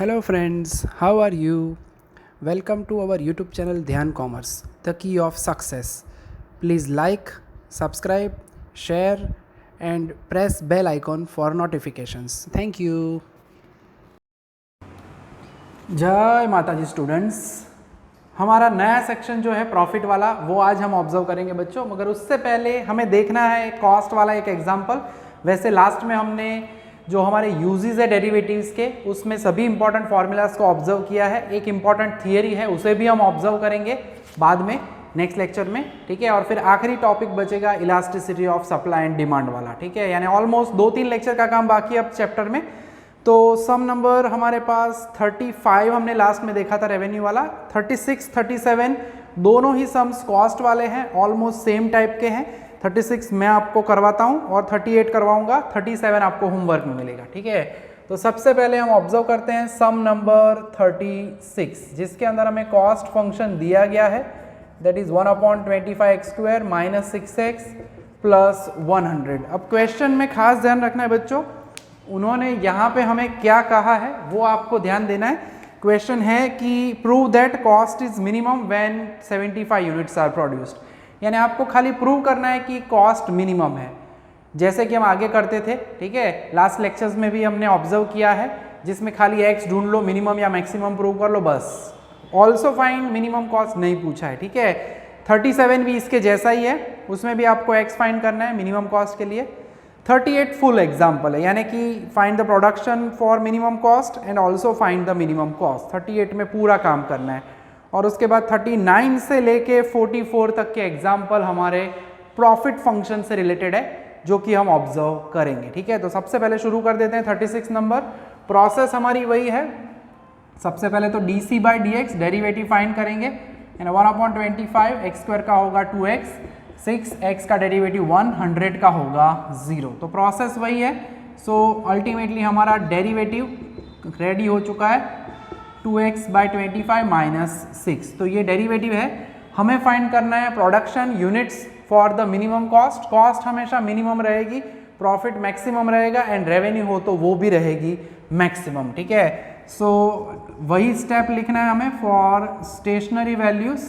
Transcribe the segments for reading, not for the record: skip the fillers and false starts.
Hello friends, how are you? Welcome to our YouTube channel Dhyan Commerce, the key of success. Please like, subscribe, share and press bell icon for notifications. Thank you. जय माता जी students, हमारा नया section जो है profit वाला वो आज हम ऑब्जर्व करेंगे बच्चों। मगर उससे पहले हमें देखना है कॉस्ट वाला एक एग्जांपल। वैसे लास्ट में हमने जो हमारे यूजेस है डेरिवेटिव्स के उसमें सभी इंपॉर्टेंट फॉर्मूलाज को ऑब्जर्व किया है। एक इंपॉर्टेंट थियरी है उसे भी हम ऑब्जर्व करेंगे बाद में नेक्स्ट लेक्चर में, ठीक है। और फिर आखिरी टॉपिक बचेगा elasticity of supply and demand वाला, ठीक है। यानी ऑलमोस्ट 2-3 लेक्चर का काम बाकी है अब चैप्टर में। तो सम नंबर हमारे पास 35 हमने लास्ट में देखा था रेवेन्यू वाला, 36, 37 दोनों ही सम्स कॉस्ट वाले हैं, ऑलमोस्ट सेम टाइप के हैं। 36 मैं आपको करवाता हूं और 38 करवाऊंगा, 37 आपको होमवर्क में मिलेगा, ठीक है। तो सबसे पहले हम ऑब्जर्व करते हैं सम नंबर 36 जिसके अंदर हमें कॉस्ट फंक्शन दिया गया है, दैट इज 1/25x² - 6x + 100। अब क्वेश्चन में खास ध्यान रखना है बच्चों, उन्होंने यहाँ पे हमें क्या कहा है वो आपको ध्यान देना है। क्वेश्चन है कि prove that cost is minimum when 75 units are produced. यानी आपको खाली प्रूव करना है कि कॉस्ट मिनिमम है, जैसे कि हम आगे करते थे, ठीक है। लास्ट लेक्चर्स में भी हमने ऑब्जर्व किया है जिसमें खाली एक्स ढूंढ लो, मिनिमम या मैक्सिमम प्रूव कर लो बस। ऑल्सो फाइंड मिनिमम कॉस्ट नहीं पूछा है, ठीक है। 37 भी इसके जैसा ही है, उसमें भी आपको एक्स फाइंड करना है मिनिमम कॉस्ट के लिए। 38 फुल एग्जाम्पल है, यानी कि find the production for minimum cost and also find the minimum cost. 38 में पूरा काम करना है। और उसके बाद 39 से लेके 44 तक के एग्जाम्पल हमारे प्रॉफिट फंक्शन से रिलेटेड है जो कि हम ऑब्जर्व करेंगे, ठीक है। तो सबसे पहले शुरू कर देते हैं 36 नंबर। प्रोसेस हमारी वही है, सबसे पहले तो dc/dx डेरिवेटिव फाइंड करेंगे। 1/25 x² का होगा 2x, 6x का डेरिवेटिव 1, 100 का होगा 0। तो प्रोसेस वही है। सो अल्टीमेटली हमारा डेरिवेटिव रेडी हो चुका है 2x/25 - 6। तो ये डेरिवेटिव है। हमें फाइंड करना है production units for the minimum cost. Cost हमेशा मिनिमम रहेगी, प्रॉफिट मैक्सिमम रहेगा एंड रेवेन्यू हो तो वो भी रहेगी मैक्सिमम, ठीक है। सो वही स्टेप लिखना है हमें for stationary values.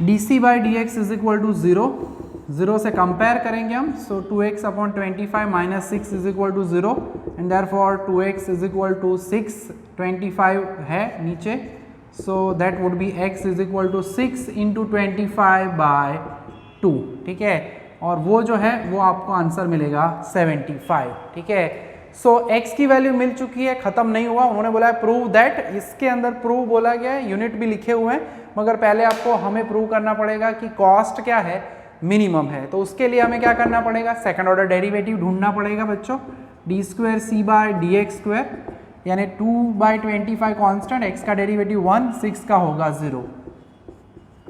dc/dx is equal to 0 से कंपेयर करेंगे हम। So 2x/25 - 6 is equal to 0 and therefore 2x is equal to 6, 25 है नीचे। So that would be x is equal to 6 × 25/2, ठीक है। और वो जो है वो आपको आंसर मिलेगा 75, ठीक है। सो x की वैल्यू मिल चुकी है, खत्म नहीं हुआ। उन्होंने बोला है प्रूव दैट, इसके अंदर प्रूव बोला गया है, यूनिट भी लिखे हुए हैं, मगर पहले आपको हमें प्रूव करना पड़ेगा कि कॉस्ट क्या है, मिनिमम है। तो उसके लिए हमें क्या करना पड़ेगा, सेकंड ऑर्डर डेरिवेटिव ढूंढना पड़ेगा बच्चों। d² c/dx² यानी 2/25 कांस्टेंट, x का डेरिवेटिव 1, 6 का होगा 0।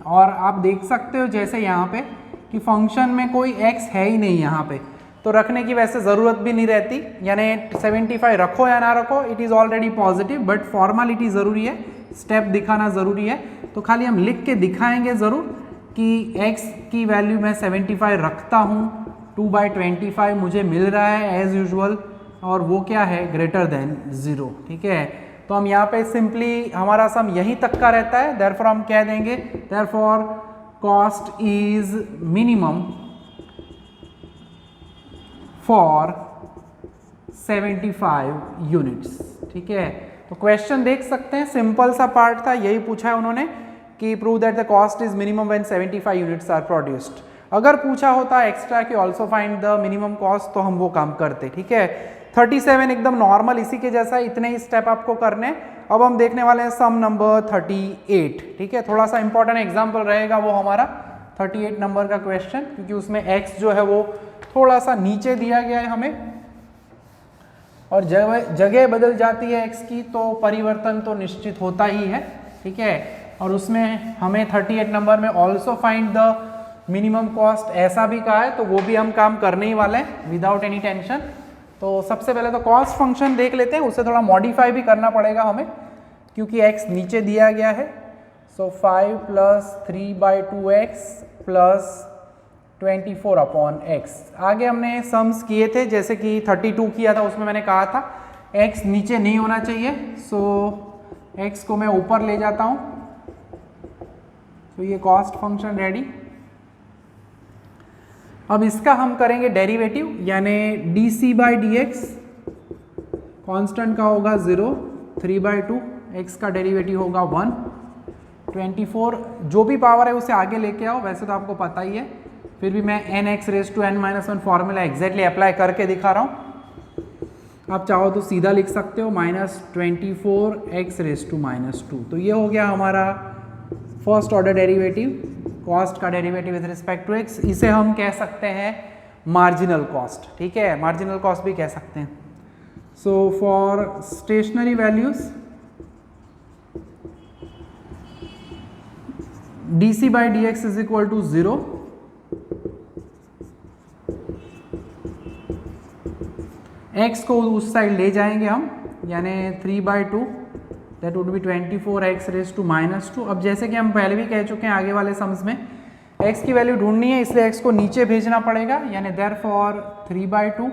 और आप देख सकते हो जैसे यहाँ पे कि फंक्शन में कोई x है ही नहीं यहाँ पे, तो रखने की वैसे ज़रूरत भी नहीं रहती। यानी 75 रखो या ना रखो, it is already positive, but formality ज़रूरी है, स्टेप दिखाना ज़रूरी है। तो खाली हम लिख के दिखाएंगे ज़रूर कि x की वैल्यू मैं 75 रखता हूँ, 2/25 मुझे मिल रहा है एज यूजुअल, और वो क्या है ग्रेटर देन 0, ठीक है। तो हम यहाँ पे सिंपली हमारा सम यहीं तक का रहता है, देयरफॉर हम कह देंगे therefore cost is minimum for 75 units, ठीक है। तो क्वेश्चन देख सकते हैं, सिंपल सा पार्ट था, यही पूछा है उन्होंने कि prove that the cost is minimum when 75 units are produced. अगर पूछा होता एक्स्ट्रा कि also find the minimum cost तो हम वो काम करते, ठीक है। 37 एकदम नॉर्मल इसी के जैसा, इतने ही स्टेप आपको करने। अब हम देखने वाले हैं सम नंबर 38, ठीक है। थोड़ा सा इंपॉर्टेंट एग्जाम्पल रहेगा वो हमारा 38 नंबर का क्वेश्चन, क्योंकि उसमें x जो है वो थोड़ा सा नीचे दिया गया है हमें, और जगह बदल जाती है x की तो परिवर्तन तो निश्चित होता ही है, ठीक है। और उसमें हमें 38 नंबर में also find the minimum cost ऐसा भी कहा है, तो वो भी हम काम करने ही वाले हैं विदाउट एनी टेंशन। तो सबसे पहले तो कॉस्ट फंक्शन देख लेते हैं, उसे थोड़ा मॉडिफाई भी करना पड़ेगा हमें क्योंकि x नीचे दिया गया है। सो 5 + 3/2x + 24/x। आगे हमने सम्स किए थे, जैसे कि 32 किया था, उसमें मैंने कहा था x नीचे नहीं होना चाहिए, सो x को मैं ऊपर ले जाता हूँ, तो ये कॉस्ट फंक्शन रेडी। अब इसका हम करेंगे डेरिवेटिव, यानी dc/dx कांस्टेंट का होगा 0, 3/2, x का डेरिवेटिव होगा 1, 24 जो भी पावर है उसे आगे लेके आओ, वैसे तो आपको पता ही है, फिर भी मैं nx⁻n−1 फॉर्मूला एग्जैक्टली अप्लाई करके दिखा रहा हूँ। आप चाहो तो सीधा लिख सकते हो -24x⁻²। तो ये हो गया हमारा फर्स्ट ऑर्डर डेरिवेटिव, कॉस्ट का derivative with respect to x। इसे हम कह सकते हैं मार्जिनल कॉस्ट, ठीक है, मार्जिनल कॉस्ट भी कह सकते हैं। So for stationary values dc/dx is equal to 0, x को उस साइड ले जाएंगे हम, यानी 3/2 दैट वुड बी 24x⁻²। अब जैसे कि हम पहले भी कह चुके हैं आगे वाले सम्स में, x की वैल्यू ढूंढनी है, इसलिए x को नीचे भेजना पड़ेगा, यानी देयरफॉर 3/2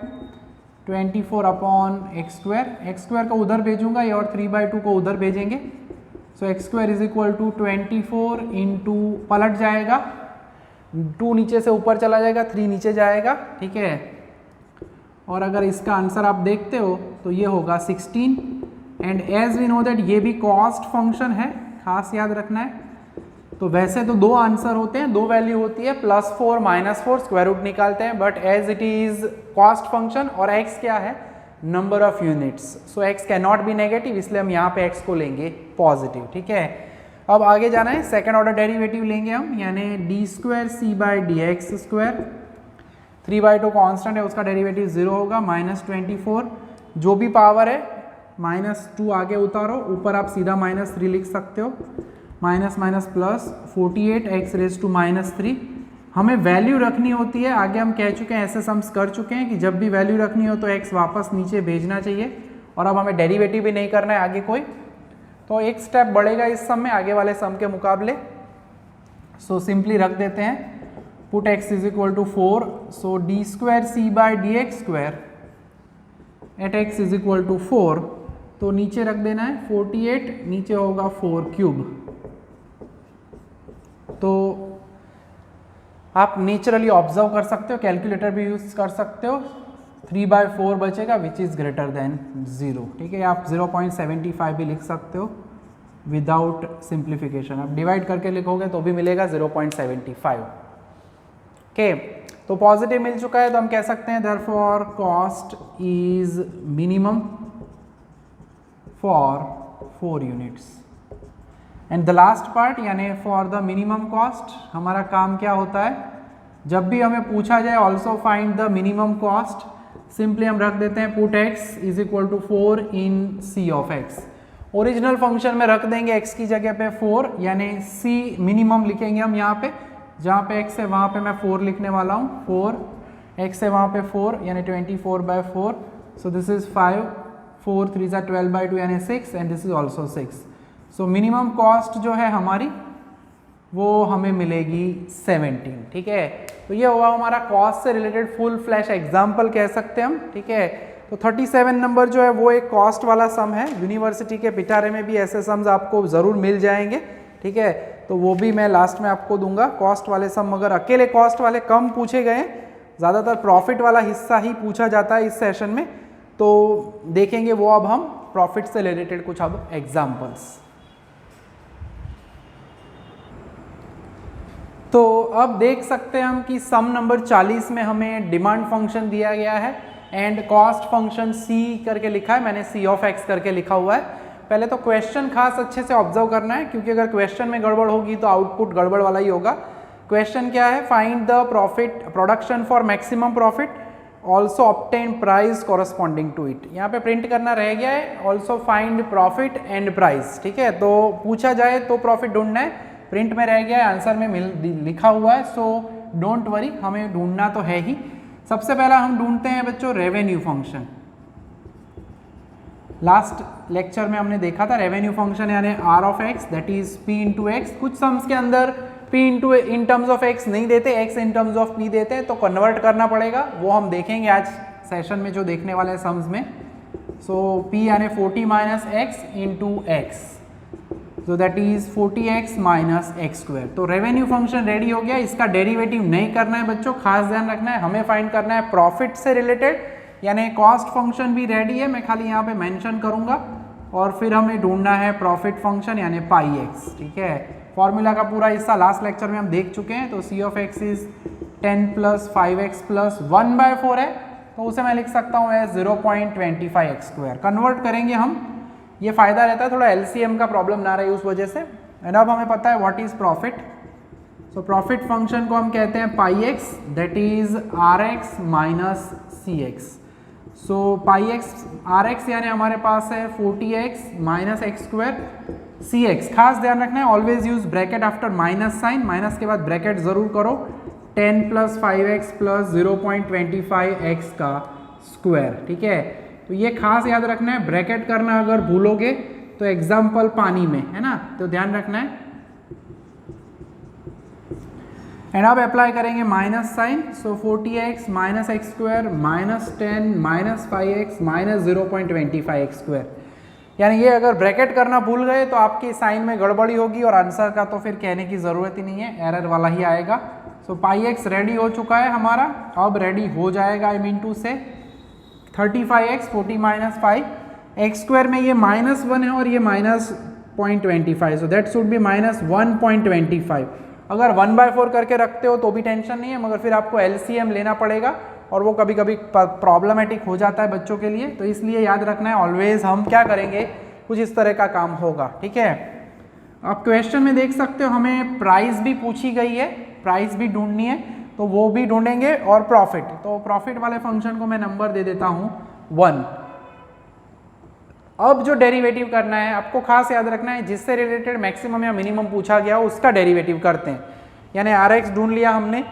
24/x², x² को उधर भेजूंगा ये, और 3/2 को उधर भेजेंगे, so x² is equal to 24 into, पलट जाएगा, 2 नीचे से ऊपर चला जाएगा, 3 नीचे जाएगा, ठीक है। और अगर इसका आंसर आप देखते हो तो ये होगा 16, and as we know that ये भी कॉस्ट फंक्शन है, खास याद रखना है। तो वैसे तो 2 आंसर होते हैं, 2 वैल्यू होती है, +4 -4 स्क्वायर रूट निकालते हैं, but as it is cost function और x क्या है, number of units, so x can not be negative, इसलिए हम यहाँ पे x को लेंगे पॉजिटिव, ठीक है। अब आगे जाना है, सेकेंड ऑर्डर डेरिवेटिव लेंगे हम, यानी d²c/dx², 3/2 कांस्टेंट है, उसका डेरिवेटिव 0 होगा, -24 जो भी पावर है -2 आगे उतारो, ऊपर आप सीधा -3 लिख सकते हो, माइनस प्लस 48x⁻³ हमें वैल्यू रखनी होती है, आगे हम कह चुके हैं, ऐसे सम्स कर चुके हैं कि जब भी वैल्यू रखनी हो तो x वापस नीचे भेजना चाहिए, और अब हमें डेरिवेटिव भी नहीं करना है आगे कोई, तो एक स्टेप बढ़ेगा इस सम में आगे वाले सम के मुकाबले। सो सिंपली रख देते हैं, put x is equal to 4, so d²c/dx² at x is equal to 4, तो नीचे रख देना है 48, नीचे होगा 4³। तो आप नेचुरली ऑब्जर्व कर सकते हो, कैलकुलेटर भी यूज कर सकते हो, 3/4 बचेगा विच इज ग्रेटर देन 0, ठीक है। आप 0.75 भी लिख सकते हो विदाउट सिंप्लीफिकेशन, आप डिवाइड करके लिखोगे तो भी मिलेगा 0.75, ओके। तो पॉजिटिव मिल चुका है, तो हम कह सकते हैं therefore cost is minimum for 4 units. And the last part, यानी फॉर द मिनिमम कॉस्ट, हमारा काम क्या होता है, जब भी हमें पूछा जाए also find the minimum cost, simply हम रख देते हैं put x is equal to 4 in c of x। Original function में रख देंगे x की जगह पे 4, यानी c मिनिमम लिखेंगे हम यहाँ पे, जहाँ पे x है वहाँ पे मैं 4 लिखने वाला हूँ, 4 x है वहाँ पे 4, यानी 24/4, सो दिस इज 5, 4 3 12/2 यानी 6, and this is also 6। So minimum cost जो है हमारी वो हमें मिलेगी 17, ठीक है। तो ये हुआ हमारा कॉस्ट से रिलेटेड फुल फ्लैश एग्जाम्पल कह सकते हैं हम, ठीक है। तो 37 नंबर जो है वो एक कॉस्ट वाला सम है, यूनिवर्सिटी के पिटारे में भी ऐसे सम्स आपको ज़रूर मिल जाएंगे, ठीक है। तो वो भी मैं लास्ट में आपको दूंगा, कॉस्ट वाले सम अगर अकेले कॉस्ट वाले कम पूछे गए, ज़्यादातर प्रॉफिट वाला हिस्सा ही पूछा जाता है इस सेशन में, तो देखेंगे वो अब हम प्रॉफिट से रिलेटेड कुछ अब एग्जाम्पल्स। तो अब देख सकते हैं हम कि सम नंबर 40 में हमें डिमांड फंक्शन दिया गया है एंड कॉस्ट फंक्शन c करके लिखा है, मैंने c ऑफ x करके लिखा हुआ है। पहले तो क्वेश्चन खास अच्छे से ऑब्जर्व करना है, क्योंकि अगर क्वेश्चन में गड़बड़ होगी तो आउटपुट गड़बड़ वाला ही होगा। क्वेश्चन क्या है, find the profit production for maximum profit, also obtain price corresponding to it. यहाँ पे प्रिंट करना रह गया है, also find profit and price, ठीक है। तो पूछा जाए तो प्रॉफिट ढूंढना है, प्रिंट में रह गया है, आंसर में लिखा हुआ है, सो डोंट वरी, हमें ढूंढना तो है ही। सबसे पहला हम ढूंढते हैं बच्चों रेवेन्यू फंक्शन। लास्ट लेक्चर में हमने देखा था रेवेन्यू फंक्शन यानी r of x that is p into x. कुछ सम्स के अंदर p into in terms of x नहीं देते, x in terms of p देते हैं, तो कन्वर्ट करना पड़ेगा, वो हम देखेंगे आज सेशन में जो देखने वाले हैं सम्स में। सो p यानी 40 minus x into x, so that is 40x minus x square. तो रेवेन्यू फंक्शन रेडी हो गया। इसका डेरिवेटिव नहीं करना है बच्चों, खास ध्यान रखना है, हमें फाइंड करना है प्रॉफिट से रिलेटेड, यानी कॉस्ट फंक्शन भी रेडी है, मैं खाली यहाँ पे मेंशन करूँगा। और फिर हमें ढूंढना है प्रॉफिट फंक्शन यानी पाई एक्स, ठीक है। फॉर्मूला का पूरा हिस्सा लास्ट लेक्चर में हम देख चुके हैं। तो C of x is 10 plus 5x plus 1/4 है, तो उसे मैं लिख सकता हूँ एज 0.25 एक्स स्क्वायर। कन्वर्ट करेंगे हम, ये फायदा रहता है थोड़ा एलसीएम का प्रॉब्लम ना रही उस वजह से। एंड अब हमें पता है what is profit. So profit function को हम कहते हैं pi x, that is R x minus C x. So pi x R x यानी हमारे पास है 40x minus x square, C x खास ध्यान रखना है, always use bracket after minus sign, minus के बाद ब्रैकेट जरूर करो। 10 प्लस 5x प्लस 0.25 एक्स का स्क्वायर, ठीक है। तो ये खास याद रखना है, ब्रैकेट करना अगर भूलोगे तो एग्जाम्पल पानी में है ना, तो ध्यान रखना है। एंड अब अप्लाई करेंगे माइनस साइन, सो 40x minus x square minus 10 minus 5x minus 0.25 x square. यानी ये अगर ब्रैकेट करना भूल गए तो आपकी साइन में गड़बड़ी होगी और आंसर का तो फिर कहने की ज़रूरत ही नहीं है, एरर वाला ही आएगा। सो पाई एक्स रेडी हो चुका है हमारा, अब रेडी हो जाएगा आई मीन टू से 35x 40 माइनस 5 एक्स स्क्वायर में ये -1 है और ये -0.25, सो दैट शुड बी -1.25। अगर 1/4 करके रखते हो तो भी टेंशन नहीं है, मगर फिर आपको एलसीएम लेना पड़ेगा और वो कभी कभी प्रॉब्लमेटिक हो जाता है बच्चों के लिए, तो इसलिए याद रखना है ऑलवेज हम क्या करेंगे, कुछ इस तरह का काम होगा, ठीक है। आप क्वेश्चन में देख सकते हो हमें प्राइस भी पूछी गई है, प्राइस भी ढूंढनी है, तो वो भी ढूंढेंगे और प्रॉफिट। तो प्रॉफिट वाले फंक्शन को मैं नंबर दे देता हूँ 1। अब जो डेरिवेटिव करना है आपको खास याद रखना है, जिससे रिलेटेड मैक्सिमम या मिनिमम पूछा गया हो उसका डेरिवेटिव करते हैं। यानी आर एक्स ढूंढ लिया हमने,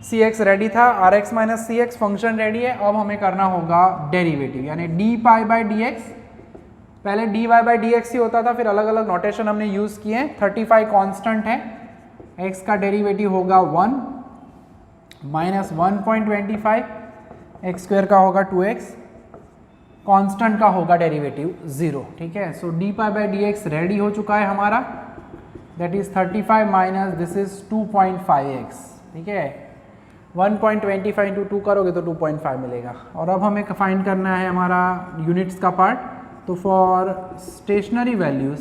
सी एक्स रेडी था, R x minus C x function ready है, अब हमें करना होगा डेरिवेटिव यानी d pi by D x. पहले d y by D x ही होता था, फिर अलग अलग नोटेशन हमने यूज किए हैं। 35 कांस्टेंट है, एक्स का डेरिवेटिव होगा 1 माइनस 1.25, एक्स स्क्वायर का होगा 2x, कांस्टेंट का होगा डेरिवेटिव 0, ठीक है। So d pi by D x ready हो चुका है हमारा, that is 35 minus this is 2.5x, ठीक है। 1.25 इंटू 2 करोगे तो 2.5 मिलेगा। और अब हमें फाइंड करना है हमारा यूनिट्स का पार्ट, तो फॉर स्टेशनरी वैल्यूज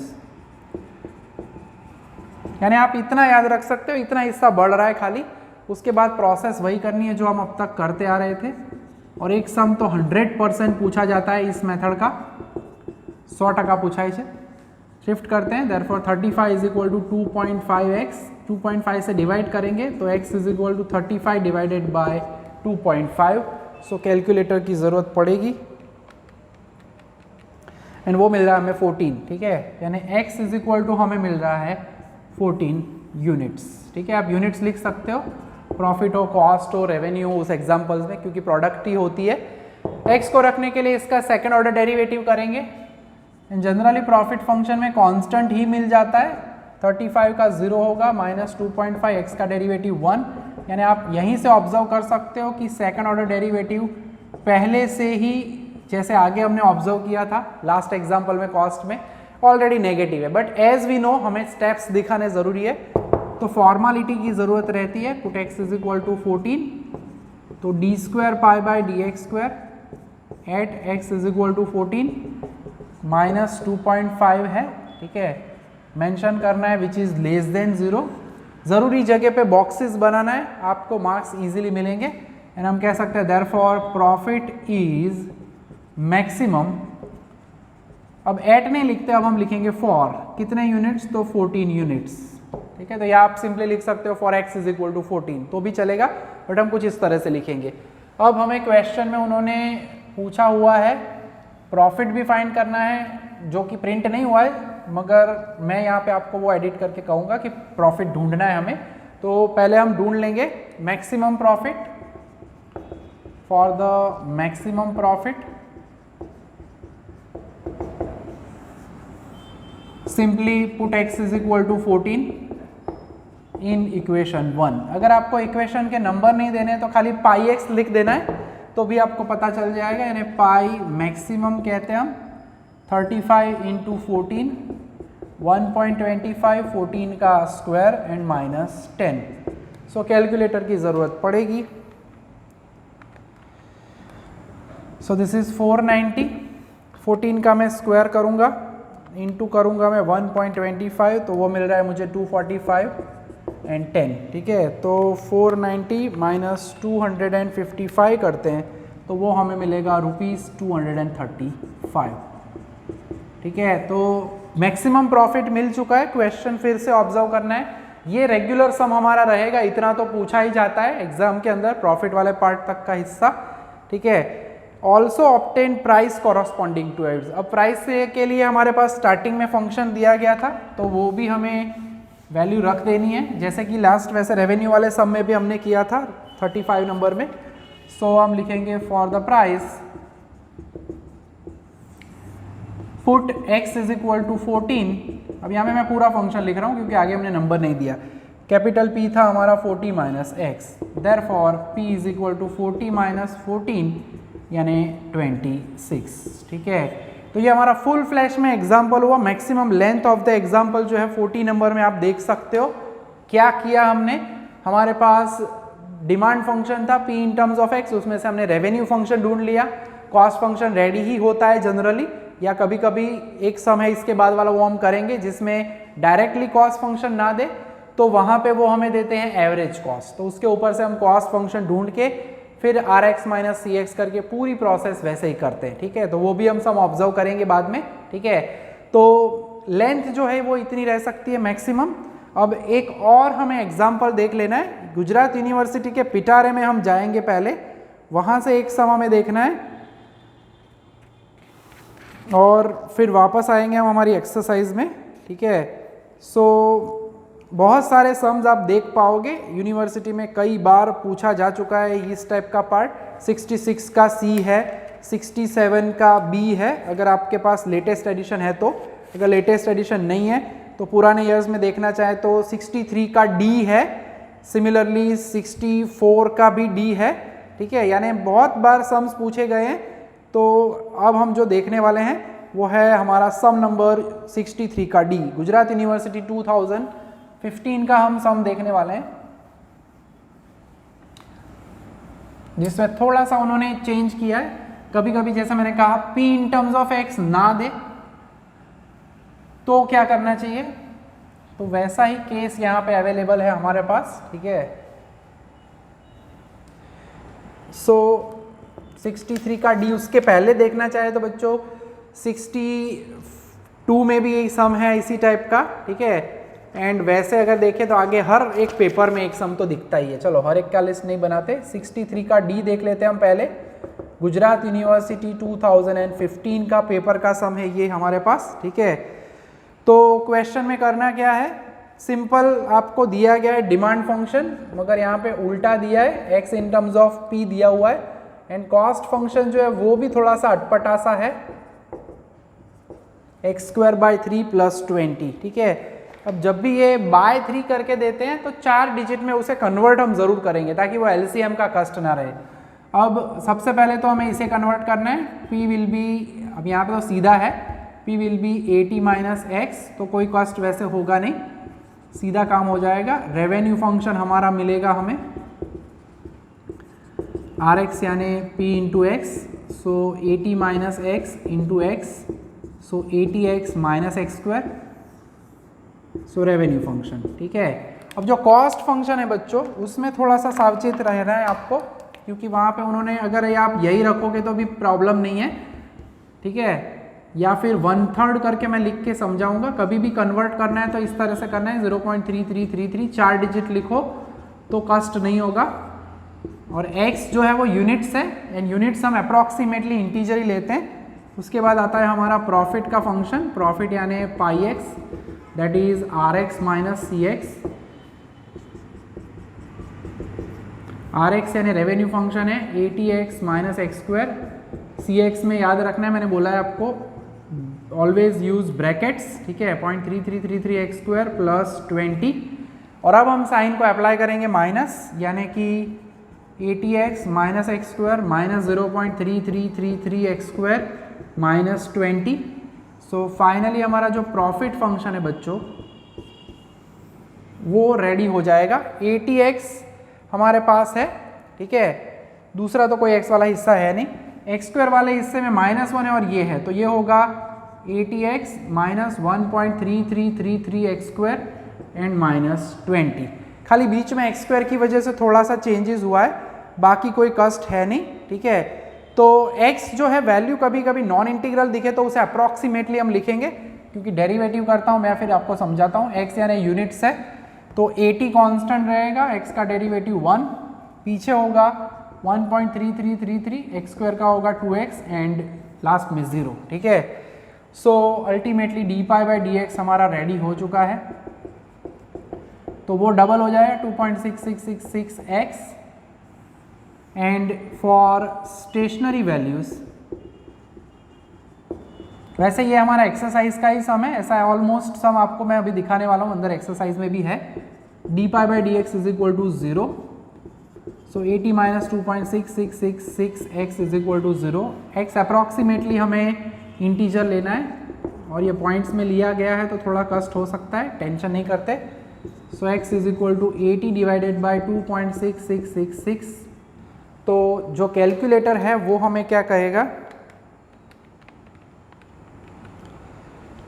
यानी आप इतना याद रख सकते हो, इतना हिस्सा बढ़ रहा है खाली, उसके बाद प्रोसेस वही करनी है जो हम अब तक करते आ रहे थे। और एक सम तो 100% पूछा जाता है इस मेथड का, 100% पूछा इसे। शिफ्ट करते हैं, therefore 35 is equal to 2.5x, 2.5 से डिवाइड करेंगे तो x is equal to 35 divided by 2.5। So calculator की ज़रूरत पड़ेगी एंड वो मिल रहा है हमें 14, ठीक है। यानी x इज इक्वल टू हमें मिल रहा है 14 यूनिट्स, ठीक है। आप यूनिट्स लिख सकते हो, प्रॉफिट हो, कॉस्ट हो, रेवेन्यू हो उस एग्जाम्पल्स में, क्योंकि प्रोडक्ट ही होती है। x को रखने के लिए इसका सेकंड ऑर्डर डेरिवेटिव करेंगे। जनरली प्रॉफिट फंक्शन में कांस्टेंट ही मिल जाता है, 35 का 0 होगा माइनस 2.5, एक्स का डेरिवेटिव 1। यानी आप यहीं से ऑब्जर्व कर सकते हो कि सेकंड ऑर्डर डेरिवेटिव पहले से ही, जैसे आगे हमने ऑब्जर्व किया था लास्ट एग्जाम्पल में कॉस्ट में, ऑलरेडी नेगेटिव है। बट एज वी नो हमें स्टेप्स दिखाने ज़रूरी है, तो फॉर्मालिटी की ज़रूरत रहती है। Put x is equal to 14, तो D square pi by D x square at x is equal to 14 minus 2.5 है, ठीक है। मेंशन करना है विच इज़ लेस देन 0, ज़रूरी जगह पे बॉक्सेस बनाना है, आपको मार्क्स इजीली मिलेंगे। एंड हम कह सकते हैं देयरफॉर प्रॉफिट इज मैक्सिमम, अब एट नहीं लिखते, अब हम लिखेंगे फॉर कितने यूनिट्स, तो 14 यूनिट्स, ठीक है। तो या आप सिंपली लिख सकते हो for x is equal to 14, तो भी चलेगा, बट हम कुछ इस तरह से लिखेंगे। अब हमें क्वेश्चन में उन्होंने पूछा हुआ है प्रॉफिट भी फाइंड करना है, जो कि प्रिंट नहीं हुआ है, मगर मैं यहाँ पे आपको वो एडिट करके कहूँगा कि प्रॉफिट ढूंढना है हमें। तो पहले हम ढूंढ लेंगे maximum profit, for the maximum profit simply put x is equal to 14 in equation 1। अगर आपको इक्वेशन के नंबर नहीं देने तो खाली पाई एक्स लिख देना है, तो तो भी आपको पता चल जाएगा, यानी पाई मैक्सिमम कहते हैं हम 35 इंटू 14, 1.25, 14 का square and minus 10। So calculator की ज़रूरत पड़ेगी। सो दिस इज़ 490, 14 का मैं स्क्वायर करूँगा, इंटू करूँगा मैं 1.25, तो वो मिल रहा है मुझे 245 एंड 10, ठीक है। तो 490 माइनस 255 करते हैं तो वो हमें मिलेगा ₹235, ठीक है। तो मैक्सिमम प्रॉफिट मिल चुका है। क्वेश्चन फिर से ऑब्जर्व करना है, ये रेगुलर सम हमारा रहेगा, इतना तो पूछा ही जाता है एग्जाम के अंदर, प्रॉफिट वाले पार्ट तक का हिस्सा, ठीक है। Also obtain price corresponding to its. अब प्राइस के लिए हमारे पास स्टार्टिंग में फंक्शन दिया गया था, तो वो भी हमें वैल्यू रख देनी है, जैसे कि लास्ट वैसे रेवेन्यू वाले सम में भी हमने किया था 35 नंबर में। सो हम लिखेंगे for the price put x is equal to 14। अब यहाँ में मैं पूरा फंक्शन लिख रहा हूँ क्योंकि आगे हमने नंबर नहीं दिया। कैपिटल P था हमारा 40 minus x, therefore P is equal to 40 minus 14 यानी 26, ठीक है। तो ये हमारा फुल फ्लैश में एग्जाम्पल हुआ। Maximum length of the example जो है 40 नंबर में आप देख सकते हो। क्या किया हमने, हमारे पास डिमांड फंक्शन था P in terms of x, उसमें से हमने रेवेन्यू फंक्शन ढूंढ लिया। कॉस्ट फंक्शन रेडी ही होता है जनरली, या कभी कभी एक सम है इसके बाद वाला वो हम करेंगे जिसमें डायरेक्टली कॉस्ट फंक्शन ना दे, तो वहाँ पे वो हमें देते हैं एवरेज कॉस्ट, तो उसके ऊपर से हम कॉस्ट फंक्शन ढूंढ के फिर RX माइनस CX करके पूरी प्रोसेस वैसे ही करते हैं, ठीक है। तो वो भी हम सम ऑब्जर्व करेंगे बाद में, ठीक है। तो लेंथ जो है वो इतनी रह सकती है मैक्सिमम। अब एक और हमें एग्जाम्पल देख लेना है। गुजरात यूनिवर्सिटी के पिटारे में हम जाएंगे पहले, वहाँ से एक सम हमें देखना है और फिर वापस आएंगे हम हमारी एक्सरसाइज में, ठीक है। सो बहुत सारे सम्स आप देख पाओगे, यूनिवर्सिटी में कई बार पूछा जा चुका है इस टाइप का पार्ट। 66 का C है, 67 का B है अगर आपके पास लेटेस्ट एडिशन है तो, अगर लेटेस्ट एडिशन नहीं है तो पुराने ईयर्स में देखना चाहे तो 63 का D है, सिमिलरली 64 का भी D है, ठीक है। यानी बहुत बार सम्स पूछे गए हैं। तो अब हम जो देखने वाले हैं वो है हमारा सम नंबर 63 का D। गुजरात यूनिवर्सिटी 2015 का हम सम देखने वाले हैं, जिसमें थोड़ा सा उन्होंने चेंज किया है। कभी कभी जैसे मैंने कहा P in terms of x ना दे तो क्या करना चाहिए, तो वैसा ही केस यहाँ पे अवेलेबल है हमारे पास, ठीक है। सो 63 का D उसके पहले देखना चाहे तो बच्चों 62 में भी एक सम है इसी टाइप का, ठीक है। एंड वैसे अगर देखें तो आगे हर एक पेपर में एक सम तो दिखता ही है। चलो हर एक का लिस्ट नहीं बनाते, 63 का D देख लेते हैं हम पहले। गुजरात यूनिवर्सिटी 2015 का पेपर का सम है ये हमारे पास, ठीक है। तो क्वेश्चन में करना क्या है, सिंपल आपको दिया गया है डिमांड फंक्शन, मगर यहाँ पे उल्टा दिया है, x in terms of P दिया हुआ है, एंड कॉस्ट फंक्शन जो है वो भी थोड़ा सा अटपटा सा है, x²/3 + 20, ठीक है। अब जब भी ये बाय 3 करके देते हैं तो 4 डिजिट में उसे कन्वर्ट हम जरूर करेंगे ताकि वो LCM का कष्ट ना रहे। अब सबसे पहले तो हमें इसे कन्वर्ट करना है, P विल बी, अब यहाँ पे तो सीधा है, P will be 80 minus x, तो कोई कॉस्ट वैसे होगा नहीं, सीधा काम हो जाएगा। रेवेन्यू फंक्शन हमारा मिलेगा हमें RX यानी P इंटू एक्स, सो 80 माइनस x इंटू एक्स, सो 80x माइनस x², सो रेवेन्यू फंक्शन, ठीक है। अब जो कॉस्ट फंक्शन है बच्चों उसमें थोड़ा सा सावचेत रहना है आपको, क्योंकि वहाँ पे उन्होंने, अगर ये आप यही रखोगे तो भी प्रॉब्लम नहीं है, ठीक है। या फिर 1/3 करके मैं लिख के समझाऊंगा, कभी भी कन्वर्ट करना है तो इस तरह से करना है, 0.3333, 4 डिजिट लिखो तो कष्ट नहीं होगा। और x जो है वो यूनिट्स है, एंड यूनिट्स हम अप्रॉक्सीमेटली इंटीजर ही लेते हैं। उसके बाद आता है हमारा प्रॉफिट का फंक्शन, प्रॉफिट यानी πx, that is RX minus CX। RX यानी रेवेन्यू फंक्शन है 80x माइनस x², CX में याद रखना है, मैंने बोला है आपको ऑलवेज यूज ब्रैकेट्स, ठीक है, 0.3333 x² + 20। और अब हम साइन को अप्लाई करेंगे माइनस, यानी कि 80x minus x square minus 0.3333 x square minus 20। So finally हमारा जो प्रॉफिट फंक्शन है बच्चों वो रेडी हो जाएगा। 80x हमारे पास है, ठीक है, दूसरा तो कोई x वाला हिस्सा है नहीं, एक्स स्क्वायर वाले हिस्से में -1 है और ये है, तो ये होगा 80x minus 1.3333 x square and minus 20। खाली बीच में एक्स स्क्वायर की वजह से थोड़ा सा चेंजेस हुआ है, बाकी कोई कष्ट है नहीं, ठीक है। तो x जो है वैल्यू कभी कभी नॉन इंटीग्रल दिखे तो उसे अप्रॉक्सीमेटली हम लिखेंगे, क्योंकि डेरिवेटिव करता हूँ मैं, फिर आपको समझाता हूँ। x यानी यूनिट्स है, तो 80 कांस्टेंट रहेगा, x का डेरिवेटिव 1, पीछे होगा 1.3333, एक्स स्क्वायर का होगा 2x एंड लास्ट में 0, ठीक है। So ultimately D pi by D x हमारा रेडी हो चुका है, तो वो डबल हो जाएगा 2.6666x and for stationary values, वैसे ये हमारा एक्सरसाइज का ही सम है, ऐसा ऑलमोस्ट सम आपको मैं अभी दिखाने वाला हूँ, अंदर एक्सरसाइज में भी है। D pi by D x is equal to 0, so 80 minus 2.6666 x is equal to 0। X approximately हमें इंटीजर लेना है और ये पॉइंट्स में लिया गया है तो थोड़ा कष्ट हो सकता है, टेंशन नहीं करते। So x is equal to 80 divided by 2.6666। तो जो कैलकुलेटर है वो हमें क्या कहेगा,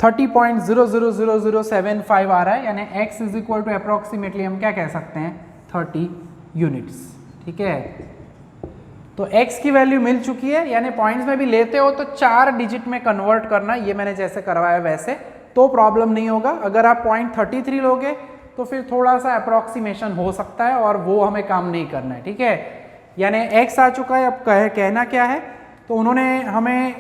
30.000075 आ रहा है, यानी x is equal to approximately हम क्या कह सकते हैं 30 यूनिट्स, ठीक है। तो x की वैल्यू मिल चुकी है, यानी पॉइंट्स में भी लेते हो तो 4 डिजिट में कन्वर्ट करना, ये मैंने जैसे करवाया वैसे, तो प्रॉब्लम नहीं होगा। अगर आप 0.33 लोगे तो फिर थोड़ा सा अप्रॉक्सीमेशन हो सकता है और वो हमें काम नहीं करना है, ठीक है। यानी x आ चुका है, अब कहना क्या है, तो उन्होंने हमें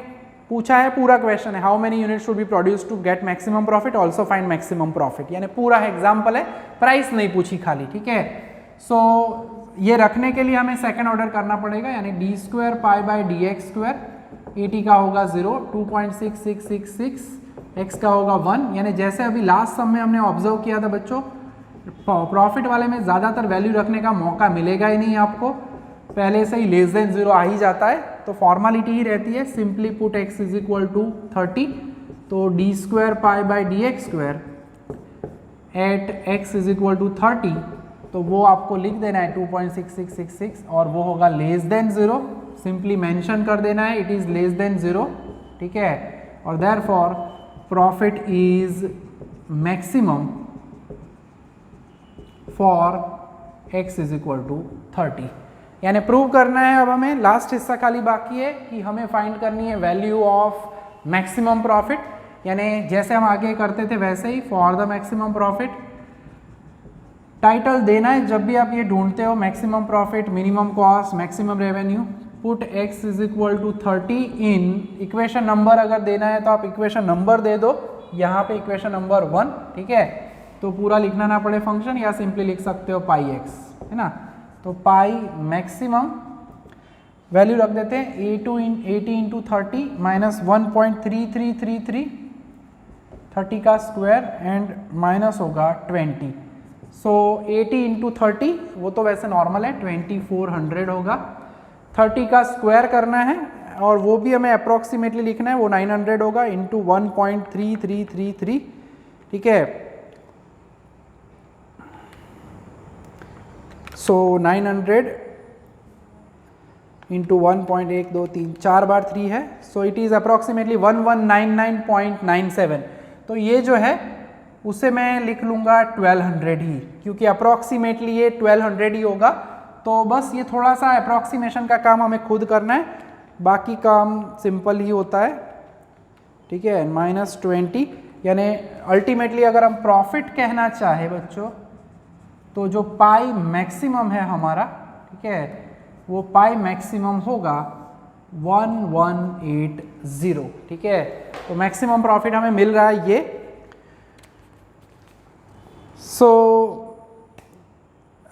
पूछा है, पूरा क्वेश्चन है, how many unit should be produce to get maximum profit, also find maximum profit, यानी पूरा एग्जाम्पल है, प्राइस नहीं पूछी खाली, ठीक है। सो ये रखने के लिए हमें सेकंड ऑर्डर करना पड़ेगा, यानी D square pi by D x square, 80 का होगा 0, 2.6666, x का होगा 1, यानी जैसे अभी लास्ट सम में हमने ऑब्जर्व किया था बच्चों, प्रॉफिट वाले में ज़्यादातर वैल्यू रखने का मौका मिलेगा ही नहीं आपको, पहले से ही लेस देन 0 आ ही जाता है, तो फॉर्मेलिटी ही रहती है, simply put x is equal to 30, तो D square pi by D x square at x is equal to 30, तो वो आपको लिख देना है 2.6666 और वो होगा लेस देन 0, सिंपली मेंशन कर देना है इट इज लेस देन 0, ठीक है। और therefore profit is maximum for x is equal to 30, यानी प्रूव करना है। अब हमें लास्ट हिस्सा खाली बाकी है कि हमें फाइंड करनी है वैल्यू ऑफ मैक्सिमम प्रॉफिट, यानी जैसे हम आगे करते थे वैसे ही for the maximum profit. Title देना है जब भी आप ये ढूंढते हो, maximum profit, minimum cost, maximum revenue, put x is equal to 30 in equation number, अगर देना है तो आप इक्वेशन नंबर दे दो, यहाँ पे इक्वेशन नंबर 1, ठीक है। तो पूरा लिखना ना पड़े फंक्शन, या सिंपली लिख सकते हो पाई x, है ना। तो पाई मैक्सिमम वैल्यू रख देते हैं 80 इंटू 30 माइनस 1.3333, 30 का स्क्वायर एंड माइनस होगा 20। सो 80 इंटू 30 वो तो वैसे नॉर्मल है, 2400 होगा। 30 का स्क्वायर करना है और वो भी हमें अप्रॉक्सीमेटली लिखना है, वो 900 होगा इंटू 1.3333, ठीक है। सो 900 इंटू 1.123, 4 बार 3 है, सो इट इज़ अप्रॉक्सीमेटली 1199.97। तो ये जो है उसे मैं लिख लूँगा 1200 ही, क्योंकि अप्रॉक्सीमेटली ये 1200 ही होगा। तो बस ये थोड़ा सा अप्रॉक्सीमेशन का काम हमें खुद करना है, बाकी काम सिंपल ही होता है, ठीक है। -20, यानी अल्टीमेटली अगर हम प्रॉफिट कहना चाहे बच्चों, तो जो पाई मैक्सिमम है हमारा, ठीक है, वो पाई मैक्सिमम होगा 1180, ठीक है। तो मैक्सिमम प्रॉफिट हमें मिल रहा है ये। सो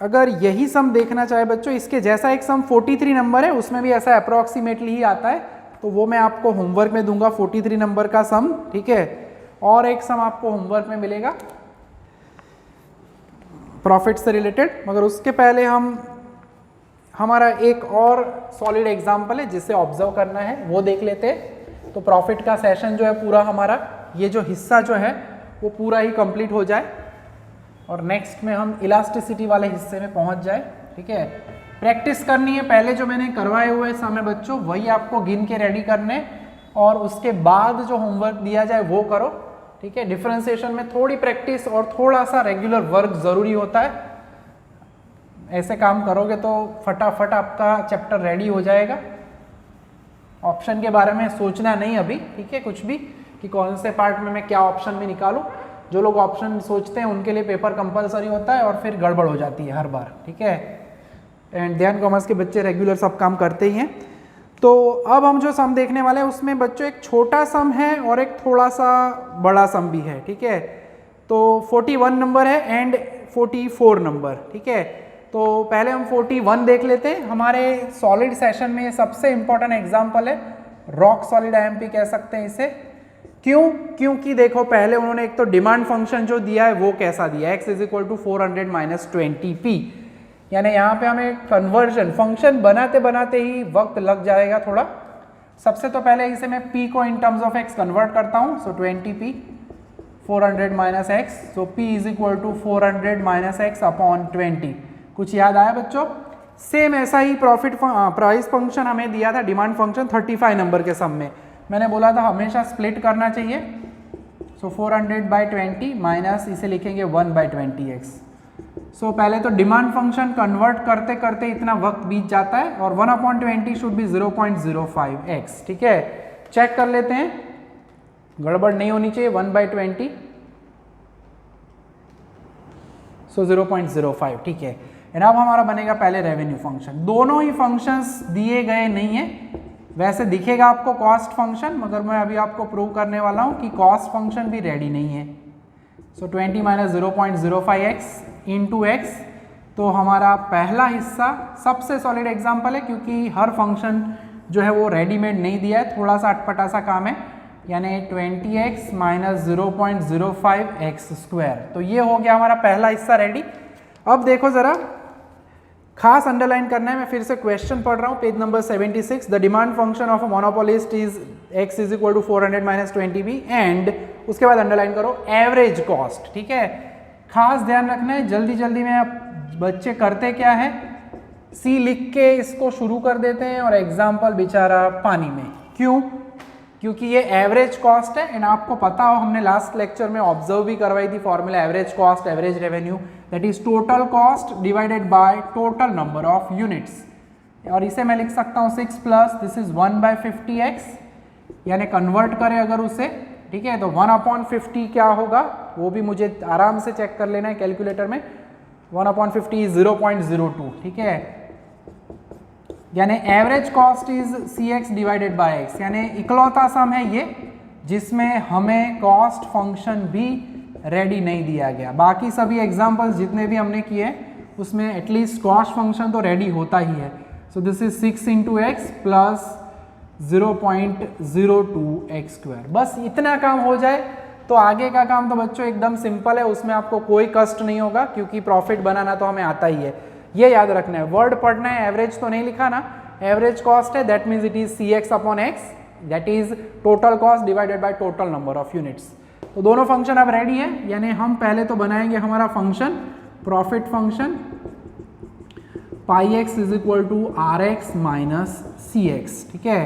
अगर यही सम देखना चाहे बच्चों, इसके जैसा एक सम 43 नंबर है, उसमें भी ऐसा अप्रॉक्सीमेटली ही आता है, तो वो मैं आपको होमवर्क में दूंगा 43 नंबर का सम, ठीक है। और एक सम आपको होमवर्क में मिलेगा प्रॉफिट से रिलेटेड, मगर उसके पहले हमारा एक और सॉलिड एग्जाम्पल है जिसे ऑब्जर्व करना है, वो देख लेते हैं। तो प्रॉफिट का सेशन जो है पूरा हमारा ये जो हिस्सा जो है वो पूरा ही कंप्लीट हो जाए और नेक्स्ट में हम इलास्टिसिटी वाले हिस्से में पहुंच जाए। ठीक है, प्रैक्टिस करनी है। पहले जो मैंने करवाए हुए समय बच्चों वही आपको गिन के रेडी करने और उसके बाद जो होमवर्क दिया जाए वो करो। ठीक है, डिफरेंशिएशन में थोड़ी प्रैक्टिस और थोड़ा सा रेगुलर वर्क जरूरी होता है। ऐसे काम करोगे तो फटाफट आपका चैप्टर रेडी हो जाएगा। ऑप्शन के बारे में सोचना नहीं अभी, ठीक है, कुछ भी कि कौन से पार्ट में मैं क्या ऑप्शन में निकालूं। जो लोग ऑप्शन सोचते हैं उनके लिए पेपर कंपलसरी होता है और फिर गड़बड़ हो जाती है हर बार। ठीक है, एंड ध्यान कॉमर्स के बच्चे रेगुलर सब काम करते ही हैं। तो अब हम जो सम देखने वाले हैं उसमें बच्चों एक छोटा सम है और एक थोड़ा सा बड़ा सम भी है। ठीक है, तो 41 नंबर है एंड 44 नंबर। ठीक है, तो पहले हम 41 देख लेते हैं। हमारे सॉलिड सेशन में सबसे इंपॉर्टेंट एग्जाम्पल है, रॉक सॉलिड आईएमपी कह सकते हैं इसे। क्यों? क्योंकि देखो पहले उन्होंने एक तो डिमांड फंक्शन जो दिया है वो कैसा दिया है, x is equal to 400 minus 20p, यानी यहाँ पे हमें कन्वर्जन फंक्शन बनाते बनाते ही वक्त लग जाएगा थोड़ा। सबसे तो पहले इसे मैं p को in terms of x convert करता हूँ। So 20p 400 minus x, so p is equal to 400 minus x upon 20। कुछ याद आया बच्चों? सेम ऐसा ही प्रॉफिट प्राइस फंक्शन हमें दिया था, डिमांड फंक्शन 35 नंबर के सम में। मैंने बोला था हमेशा स्प्लिट करना चाहिए। सो 400/20 माइनस इसे लिखेंगे 1/20x। सो पहले तो डिमांड फंक्शन कन्वर्ट करते करते इतना वक्त बीत जाता है और 1/20 शुड बी 0.05x। ठीक है, चेक कर लेते हैं, गड़बड़ नहीं होनी चाहिए। 1/20 सो 0.05। ठीक है, एंड अब हमारा बनेगा पहले रेवेन्यू फंक्शन। दोनों ही फंक्शंस दिए गए नहीं है, वैसे दिखेगा आपको कॉस्ट फंक्शन, मगर मैं अभी आपको प्रूव करने वाला हूं कि कॉस्ट फंक्शन भी रेडी नहीं है। सो 20 माइनस 0.05x इंटू एक्स, तो हमारा पहला हिस्सा सबसे सॉलिड एग्जाम्पल है क्योंकि हर फंक्शन जो है वो रेडीमेड नहीं दिया है, थोड़ा सा अटपटा सा काम है, यानी 20x माइनस 0.05x स्क्वायर। तो ये हो गया हमारा पहला हिस्सा रेडी। अब देखो जरा, खास अंडरलाइन करना है, मैं फिर से क्वेश्चन पढ़ रहा हूँ, page number 76। The demand function of a monopolist is x is equal to 400 minus 20b and उसके बाद अंडरलाइन करो एवरेज कॉस्ट। ठीक है, खास ध्यान रखना है, जल्दी जल्दी में बच्चे करते क्या है, सी लिख के इसको शुरू कर देते हैं और एग्जाम्पल बेचारा पानी में। क्यों? क्योंकि ये एवरेज कॉस्ट है एंड आपको पता हो हमने लास्ट लेक्चर में ऑब्जर्व भी करवाई थी formula average cost average revenue, that is total cost divided by total number of units. और इसे मैं लिख सकता हूँ 6 प्लस दिस इज 1/50x, यानी कन्वर्ट करें अगर उसे, ठीक है, तो 1/50 क्या होगा वो भी मुझे आराम से चेक कर लेना है कैलकुलेटर में। 1/50 इज 0.02। ठीक है, यानी average cost is cx divided by x, यानी इकलौता सम है ये जिसमें हमें कॉस्ट फंक्शन भी रेडी नहीं दिया गया। बाकी सभी एग्जांपल्स जितने भी हमने किए उसमें एटलीस्ट कॉस्ट फंक्शन तो रेडी होता ही है। So this is 6 into x plus 0.02x square. बस इतना काम हो जाए तो आगे का काम तो बच्चों एकदम सिंपल है, उसमें आपको कोई कष्ट नहीं होगा क्योंकि प्रॉफिट बनाना तो हमें आता ही है। ये याद रखना है, वर्ड पढ़ना है, एवरेज तो नहीं लिखा ना, एवरेज कॉस्ट है, that means it is cx upon x, that is total cost divided by total number of units. तो दोनों फंक्शन अब रेडी है, यानी हम पहले तो बनाएंगे हमारा function profit function pi x is equal to R x minus C x. ठीक है,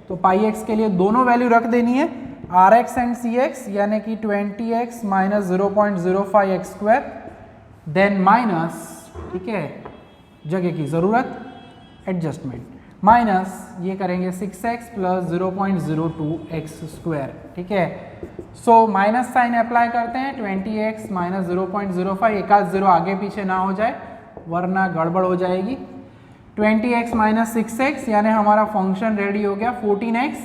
तो पाई एक्स के लिए दोनों वैल्यू रख देनी है, R x and C x, यानी कि 20x minus 0.05x square, then minus, ठीक है, जगह की जरूरत, एडजस्टमेंट, माइनस ये करेंगे 6x प्लस 0.02x स्क्वायर। ठीक है, सो माइनस साइन अप्लाई करते हैं, 20x माइनस 0.05, एक आध जीरो आगे पीछे ना हो जाए वरना गड़बड़ हो जाएगी। 20x माइनस 6x, यानी हमारा फंक्शन रेडी हो गया 14x,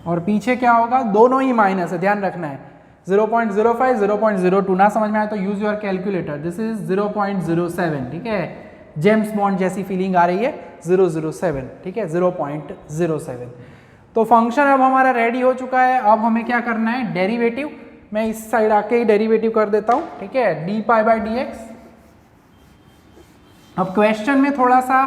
और पीछे क्या होगा, दोनों ही माइनस है, ध्यान रखना है, 0.05 0.02, ना समझ में आए तो use your calculator, this is 0.07। ठीक है, जेम्स बॉन्ड जैसी फीलिंग आ रही है, 007। ठीक है, 0.07। तो फंक्शन अब हमारा रेडी हो चुका है। अब हमें क्या करना है, डेरिवेटिव। मैं इस साइड आके ही डेरिवेटिव कर देता हूं। ठीक है, d pi by D x अब क्वेश्चन में थोड़ा सा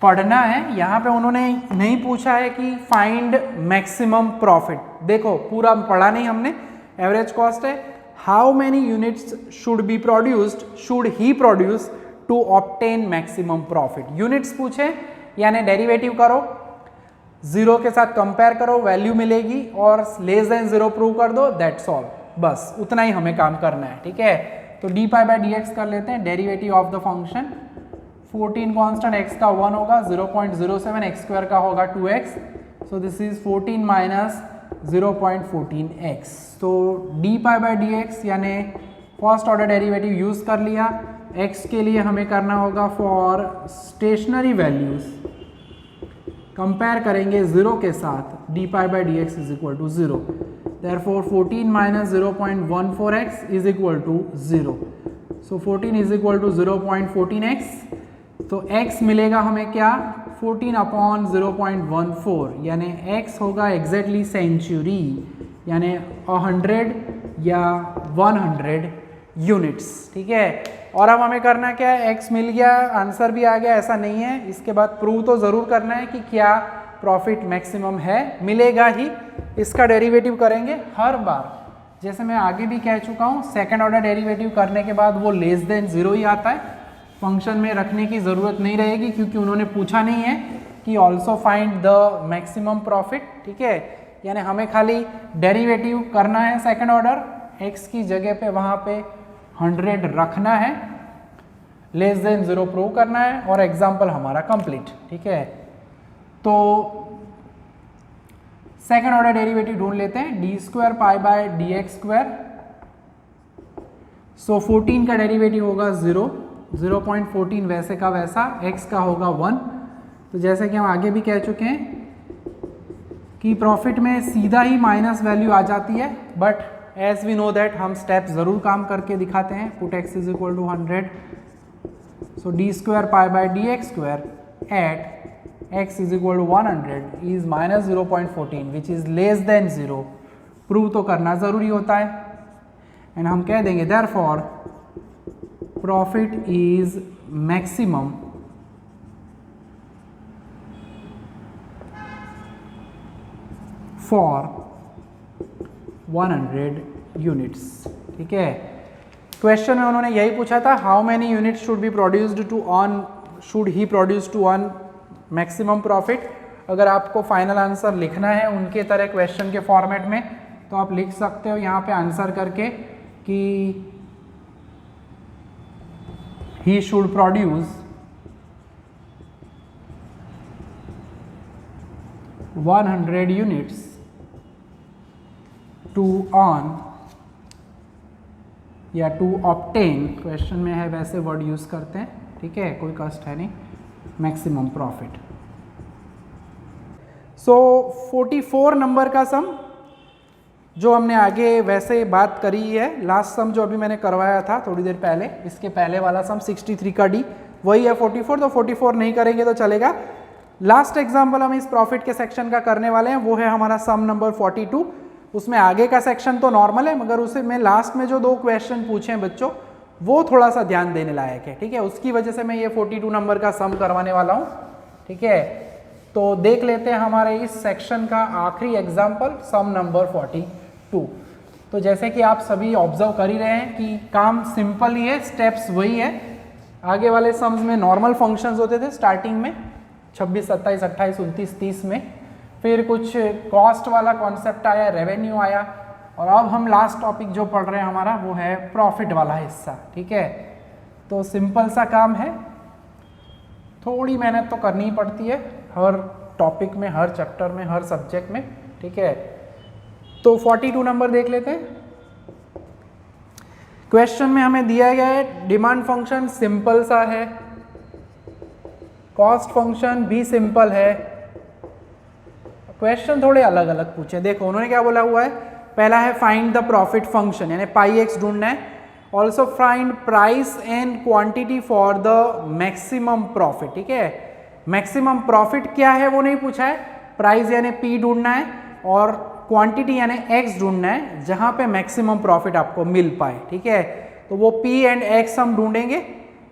पढ़ना है, यहाँ पे उन्होंने नहीं पूछा है कि फाइंड मैक्सिमम प्रॉफिट। देखो पूरा पढ़ा नहीं हमने, एवरेज कॉस्ट है, how many units should be produced, should he produce to obtain maximum profit. Units पूछे यानी डेरिवेटिव करो, जीरो के साथ कंपेयर करो, वैल्यू मिलेगी और लेस देन जीरो प्रूव कर दो, दैट्स ऑल, बस उतना ही हमें काम करना है, ठीक है। तो D pi by D x कर लेते हैं, derivative of the function, 14 constant x का 1 होगा, 0.07, x स्क्वायर का होगा 2x, so this is 14 minus 0.14x। तो D pi by D x यानी फर्स्ट ऑर्डर डेरिवेटिव यूज कर लिया, x के लिए हमें करना होगा फॉर स्टेशनरी वैल्यूज, कंपेयर करेंगे 0 के साथ, d pi by D x is equal to 0, therefore 14 minus 0.14x is equal to 0, so 14 is equal to 0.14x। तो x मिलेगा हमें क्या, 14 अपॉन 0.14 यानी x होगा एग्जैक्टली सेंचुरी यानी 100 या 100 यूनिट्स, ठीक है। और अब हमें करना क्या है, x मिल गया, आंसर भी आ गया, ऐसा नहीं है, इसके बाद प्रूव तो ज़रूर करना है कि क्या प्रॉफिट मैक्सिमम है, मिलेगा ही, इसका डेरिवेटिव करेंगे हर बार। जैसे मैं आगे भी कह चुका हूँ, सेकेंड ऑर्डर डेरिवेटिव करने के बाद वो लेस देन जीरो ही आता है, फंक्शन में रखने की ज़रूरत नहीं रहेगी क्योंकि उन्होंने पूछा नहीं है कि also find the maximum profit, ठीक है। यानी हमें खाली डेरिवेटिव करना है सेकंड ऑर्डर, x की जगह पे वहाँ पे 100 रखना है, लेस देन जीरो प्रूव करना है और एग्जाम्पल हमारा कंप्लीट, ठीक है। तो सेकंड ऑर्डर डेरिवेटिव ढूंढ लेते हैं, d square pi by d x square, so 14 का डेरिवेटिव होगा 0, 0.14 वैसे का वैसा, x का होगा 1। तो जैसे कि हम आगे भी कह चुके हैं कि प्रॉफिट में सीधा ही माइनस वैल्यू आ जाती है, but as we know that हम स्टेप ज़रूर काम करके दिखाते हैं। Put x is equal to 100, so d square pi by d x square at x is equal to 100 is minus 0.14 which is less than 0, prove तो करना ज़रूरी होता है। एंड हम कह देंगे therefore profit is maximum for 100 units, ठीक है। क्वेश्चन में उन्होंने यही पूछा था, how many units should be produced to earn, should he produce to earn maximum profit. अगर आपको फाइनल आंसर लिखना है उनके तरह क्वेश्चन के फॉर्मेट में तो आप लिख सकते हो यहाँ पे आंसर करके कि he should produce 100 units to earn या to obtain, क्वेश्चन में है वैसे वर्ड यूज करते हैं, ठीक है, कोई कष्ट है नहीं, मैक्सिमम प्रॉफिट। सो 44 नंबर का सम जो हमने आगे वैसे बात करी है, लास्ट सम जो अभी मैंने करवाया था थोड़ी देर पहले, इसके पहले वाला सम 63 का डी वही है 44, तो 44 नहीं करेंगे तो चलेगा। लास्ट एग्जांपल हम इस प्रॉफिट के सेक्शन का करने वाले हैं, वो है हमारा सम नंबर 42। उसमें आगे का सेक्शन तो नॉर्मल है, मगर उसे में लास्ट में जो 2 क्वेश्चन पूछे हैं बच्चों वो थोड़ा सा ध्यान देने लायक है, ठीक है। उसकी वजह से मैं ये 42 नंबर का सम करवाने वाला हूँ, ठीक है। तो देख लेते हैं हमारे इस सेक्शन का आखिरी एग्जाम्पल, सम नंबर 42। तो जैसे कि आप सभी ऑब्जर्व कर ही रहे हैं कि काम सिंपल ही है, स्टेप्स वही है। आगे वाले सम्स में नॉर्मल फंक्शंस होते थे स्टार्टिंग में 26, 27, 28, 29, 30 में, फिर कुछ कॉस्ट वाला कॉन्सेप्ट आया, रेवेन्यू आया, और अब हम लास्ट टॉपिक जो पढ़ रहे हैं हमारा वो है प्रॉफिट वाला हिस्सा, ठीक है। तो सिंपल सा काम है, थोड़ी मेहनत तो करनी ही पड़ती है हर टॉपिक में, हर चैप्टर में, हर सब्जेक्ट में, ठीक है। तो 42 नंबर देख लेते हैं। क्वेश्चन में हमें दिया गया है डिमांड फंक्शन सिंपल सा है, कॉस्ट फंक्शन भी सिंपल है, क्वेश्चन थोड़े अलग अलग पूछे। देखो उन्होंने क्या बोला हुआ है, पहला है फाइंड द प्रॉफिट फंक्शन यानी पाई एक्स ढूंढना है, also find price and quantity for the maximum profit, ठीक है। मैक्सिमम प्रॉफिट क्या है वो नहीं पूछा है, प्राइस यानी पी ढूंढना है और क्वांटिटी यानी एक्स ढूंढना है जहां पे मैक्सिमम प्रॉफिट आपको मिल पाए, ठीक है। तो वो पी एंड एक्स हम ढूंढेंगे,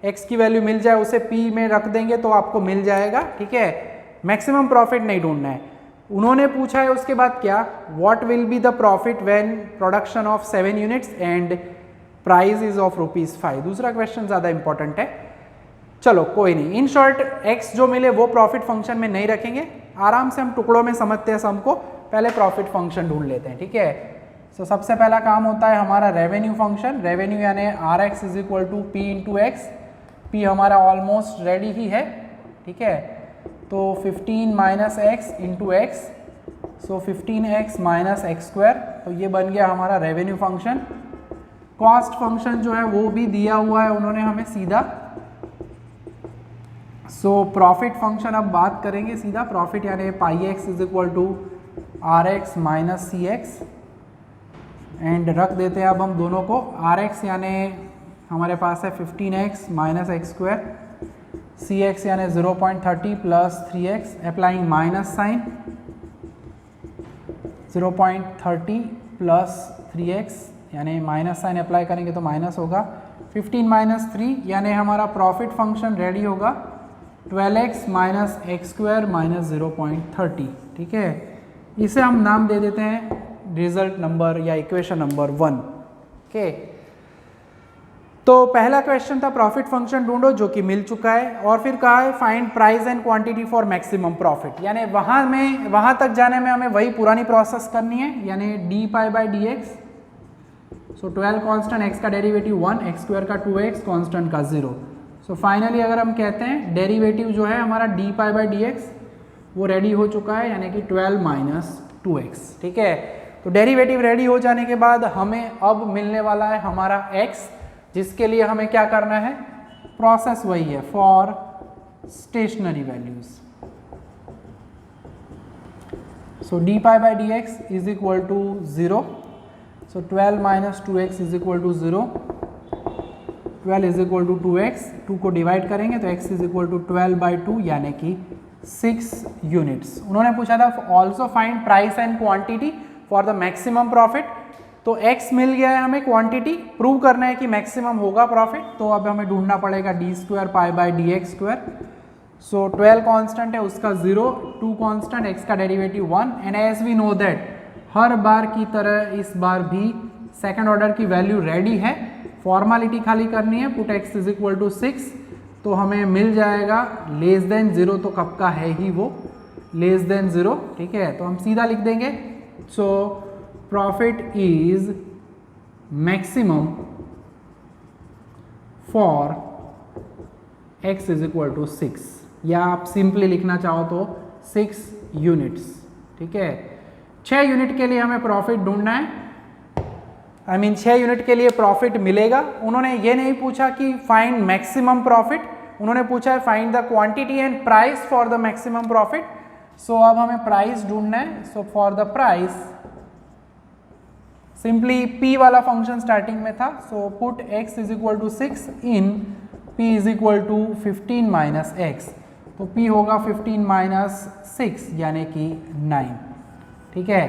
x की वैल्यू मिल जाए उसे p में रख देंगे तो आपको मिल जाएगा, ठीक है। मैक्सिमम प्रॉफिट नहीं ढूंढना है। उन्होंने पूछा है उसके बाद क्या, what will be the profit when production of 7 units and price is of ₹5। दूसरा क्वेश्चन ज़्यादा इंपॉर्टेंट है। चलो कोई नहीं, इन शॉर्ट x जो मिले वो प्रॉफिट फंक्शन में नहीं रखेंगे, आराम से हम टुकड़ों में समझते हैं सम को, पहले प्रॉफिट फंक्शन ढूंढ लेते हैं, ठीक है। सो सबसे पहला काम होता है हमारा रेवेन्यू फंक्शन, रेवेन्यू यानी RX is equal to P into x. P हमारा ऑलमोस्ट रेडी ही है, ठीक है। तो 15 minus x into x, so 15x minus x square, तो ये बन गया हमारा रेवेन्यू फंक्शन। कॉस्ट फंक्शन जो है वो भी दिया हुआ है उन्होंने हमें सीधा। सो प्रॉफिट फंक्शन अब बात करेंगे सीधा, प्रॉफिट यानी pi x is equal to RX minus CX, and रख देते हैं अब हम दोनों को। RX यानी हमारे पास है 15x minus x square, CX यानी 0.30 plus 3x, applying minus sign, 0.30 plus 3x यानी माइनस साइन अप्लाई करेंगे तो माइनस होगा। 15 माइनस 3 यानी हमारा प्रॉफिट फंक्शन रेडी होगा 12x minus x square minus 0.30, ठीक है। इसे हम नाम दे देते हैं रिजल्ट नंबर या इक्वेशन नंबर 1, ओके। तो पहला क्वेश्चन था प्रॉफिट फंक्शन ढूंढो, जो कि मिल चुका है। और फिर कहा है find price and quantity for maximum profit, यानी वहां तक जाने में हमें वही पुरानी प्रोसेस करनी है, यानी d pi by D x. So 12 constant, x का डेरिवेटिव 1, एक्स स्क्वायर का 2x, कांस्टेंट का 0। सो फाइनली अगर हम कहते हैं डेरिवेटिव जो है हमारा D pi by D x वो रेडी हो चुका है, यानी कि 12 माइनस 2x, ठीक है। तो डेरिवेटिव रेडी हो जाने के बाद हमें अब मिलने वाला है हमारा x, जिसके लिए हमें क्या करना है, प्रोसेस वही है for stationary values. So d pi by D x is equal to 0, so 12 minus 2x is equal to 0, 12 is equal to 2x, 2 को डिवाइड करेंगे तो x is equal to 12 by 2 यानी कि 6 यूनिट्स। उन्होंने पूछा था also find price and quantity for the maximum profit, तो x मिल गया है हमें, क्वांटिटी प्रूव करना है कि मैक्सिमम होगा प्रॉफिट, तो अब हमें ढूंढना पड़ेगा d square pi by D x square. So 12 constant है उसका 0, 2 कांस्टेंट, x का derivative 1, and as we know that हर बार की तरह इस बार भी सेकंड ऑर्डर की वैल्यू रेडी है, फॉर्मेलिटी खाली करनी है, put x is equal to 6, तो हमें मिल जाएगा लेस देन 0, तो कब का है ही वो लेस देन 0, ठीक है। तो हम सीधा लिख देंगे, so profit is maximum for x is equal to 6, या आप सिंपली लिखना चाहो तो 6 यूनिट्स, ठीक है। 6 यूनिट के लिए हमें प्रॉफिट ढूंढना है, आई मीन 6 यूनिट के लिए प्रॉफिट मिलेगा। उन्होंने ये नहीं पूछा कि फाइंड मैक्सिमम प्रॉफिट, उन्होंने पूछा है find the quantity and price for the maximum profit. So अब हमें प्राइस ढूंढना है, so for the price simply p वाला फंक्शन स्टार्टिंग में था, so put x is equal to 6 in p is equal to 15 minus x, तो p होगा 15 minus 6 यानी कि 9, ठीक है।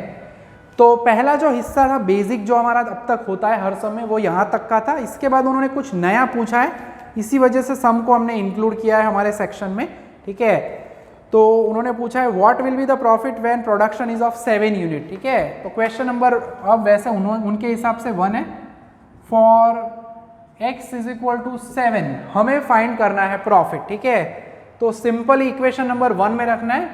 तो पहला जो हिस्सा था बेसिक जो हमारा अब तक होता है हर समय, वो यहाँ तक का था। इसके बाद उन्होंने कुछ नया पूछा है, इसी वजह से सम को हमने इंक्लूड किया है हमारे सेक्शन में, ठीक है। तो उन्होंने पूछा है what will be the profit when production is of 7 unit, ठीक है। तो क्वेश्चन नंबर अब वैसे उनके हिसाब से 1 है, for x is equal to 7 हमें फाइंड करना है प्रॉफिट, ठीक है। तो सिंपल इक्वेशन नंबर 1 में रखना है,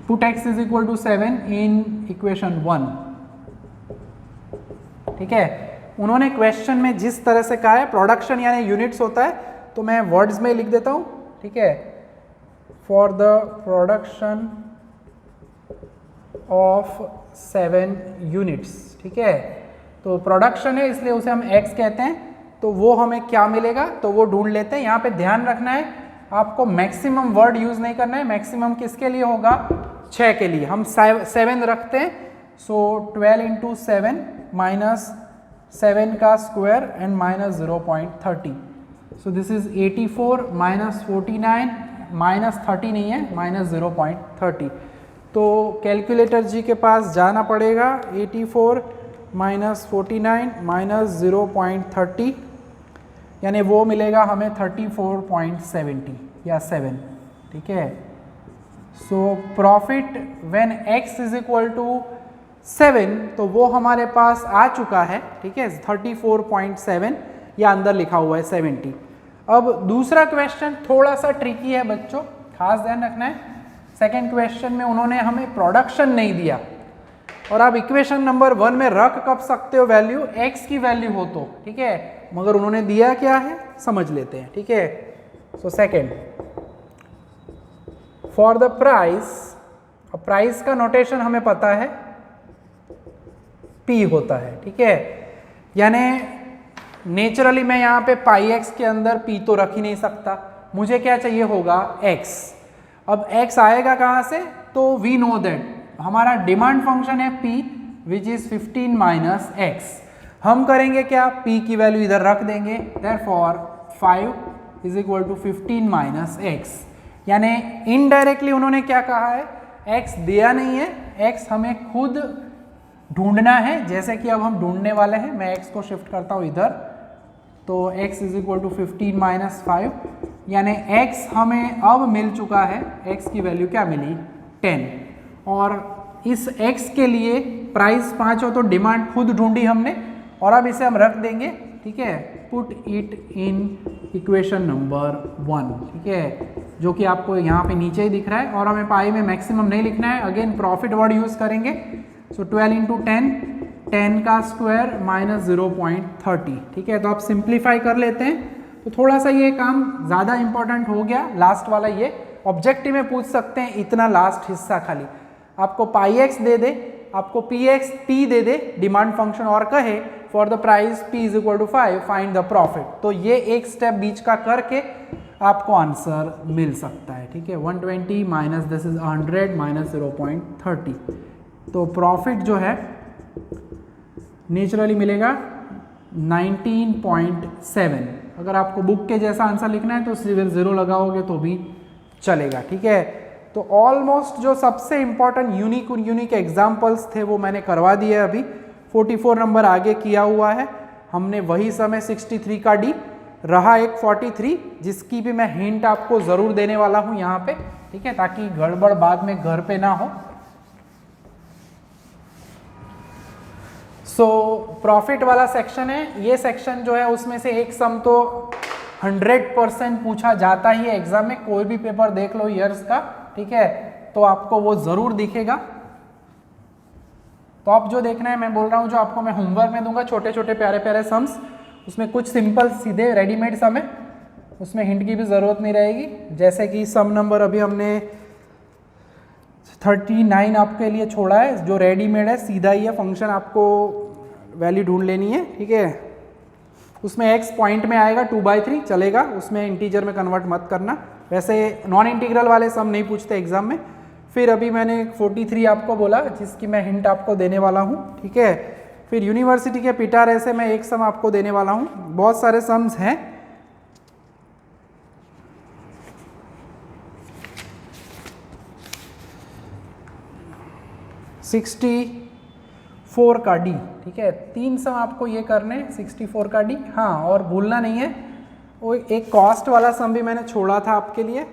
put x is equal to 7 in equation 1, ठीक है। उन्होंने क्वेश्चन में जिस तरह से कहा है प्रोडक्शन यानी यूनिट्स होता है, तो मैं वर्ड्स में लिख देता हूं, ठीक है। For the production of 7 units, ठीक है। तो प्रोडक्शन है इसलिए उसे हम x कहते हैं, तो वो हमें क्या मिलेगा तो वो ढूंढ लेते हैं। यहाँ पे ध्यान रखना है आपको मैक्सिमम वर्ड यूज नहीं करना है, मैक्सिमम किसके लिए होगा, 6 के लिए। हम 7 रखते हैं, सो 12 इंटू 7 माइनस 7 का square and minus 0.30, so this is 84 minus 49 minus 30 नहीं है, माइनस 0.30। तो कैलकुलेटर जी के पास जाना पड़ेगा, 84 माइनस 49 माइनस 0.30, यानी वो मिलेगा हमें 34.70 या 7, ठीक है। So profit when x is equal to 7, तो वो हमारे पास आ चुका है, ठीक है, 34.7 या अंदर लिखा हुआ है 70। अब दूसरा क्वेश्चन थोड़ा सा ट्रिकी है बच्चों, खास ध्यान रखना है। सेकेंड क्वेश्चन में उन्होंने हमें प्रोडक्शन नहीं दिया, और आप इक्वेशन नंबर 1 में रख कब सकते हो वैल्यू, x की वैल्यू हो तो, ठीक है, मगर उन्होंने दिया क्या है समझ लेते हैं, ठीक है। So second, for the price, अब प्राइस का नोटेशन हमें पता है P होता है, ठीक है, यानी नेचुरली मैं यहाँ पे पाई एक्स के अंदर P तो रख ही नहीं सकता, मुझे क्या चाहिए होगा x। अब x आएगा कहाँ से, तो वी नो दैट हमारा डिमांड फंक्शन है P which is 15 minus x। हम करेंगे क्या, P की वैल्यू इधर रख देंगे, therefore 5 is equal to 15 minus x। यानी इनडायरेक्टली उन्होंने क्या कहा है, x दिया नहीं है, x हमें खुद ढूंढना है, जैसे कि अब हम ढूंढने वाले हैं। मैं x को शिफ्ट करता हूँ इधर, तो x is equal to 15 minus 5, यानी x हमें अब मिल चुका है, x की वैल्यू क्या मिली 10, और इस x के लिए प्राइस 5 हो तो डिमांड खुद ढूंढी हमने, और अब इसे हम रख देंगे, ठीक है, put it in equation number 1, ठीक है, जो कि आपको यहाँ पे नीचे ही दिख रहा है, और हमें पाई में मैक्सिमम नहीं लिखना है, अगेन प्रॉफिट वर्ड यूज करेंगे। सो 12 इंटू 10, 10 का स्क्वायर माइनस 0.30, ठीक है। तो आप सिंप्लीफाई कर लेते हैं, तो थोड़ा सा ये काम ज़्यादा इंपॉर्टेंट हो गया, लास्ट वाला ये ऑब्जेक्टिव में पूछ सकते हैं, इतना लास्ट हिस्सा खाली आपको पाई एक्स दे दे, आपको P दे दे डिमांड फंक्शन, और कहे for the price P is equal to 5 find the profit, तो ये एक स्टेप बीच का करके आपको आंसर मिल सकता है, ठीक है। 120 माइनस दिस इज 100 माइनस 0.30, तो प्रॉफिट जो है नेचुरली मिलेगा 19.7। अगर आपको बुक के जैसा आंसर लिखना है तो सिर्फ 0 लगाओगे तो भी चलेगा, ठीक है। तो ऑलमोस्ट जो सबसे इंपॉर्टेंट यूनिक एग्जाम्पल्स थे वो मैंने करवा दिए, अभी 44 नंबर आगे किया हुआ है हमने, वही समय 63 का डी रहा एक 43, जिसकी भी मैं हिंट आपको ज़रूर देने वाला हूँ यहाँ पे, ठीक है, ताकि गड़बड़ बाद में घर पे ना हो। सो प्रॉफिट वाला सेक्शन है, ये सेक्शन जो है उसमें से एक सम तो 100% पूछा जाता ही है एग्जाम में, कोई भी पेपर देख लो ईयर्स का, ठीक है, तो आपको वो जरूर दिखेगा। तो आप जो देखना है, मैं बोल रहा हूँ, जो आपको मैं होमवर्क में दूंगा, छोटे छोटे प्यारे प्यारे सम्स, उसमें कुछ सिंपल सीधे रेडीमेड सम है, उसमें हिंट की भी ज़रूरत नहीं रहेगी। जैसे कि सम नंबर अभी हमने 39 आपके लिए छोड़ा है, जो रेडीमेड है, सीधा ही है, फंक्शन आपको वैल्यू ढूंढ लेनी है, ठीक है। उसमें x पॉइंट में आएगा 2/3 चलेगा, उसमें इंटीजर में कन्वर्ट मत करना, वैसे नॉन इंटीग्रल वाले सम नहीं पूछते एग्जाम में। फिर अभी मैंने 43 आपको बोला, जिसकी मैं हिंट आपको देने वाला हूँ, ठीक है। फिर यूनिवर्सिटी के पिटारे से मैं एक सम आपको देने वाला हूँ, बहुत सारे सम्स हैं। सिक्सटी 4 का डी, ठीक है, 3 सम आपको ये करने, 64 का डी, हाँ, और भूलना नहीं है वो एक कॉस्ट वाला सम भी मैंने छोड़ा था आपके लिए,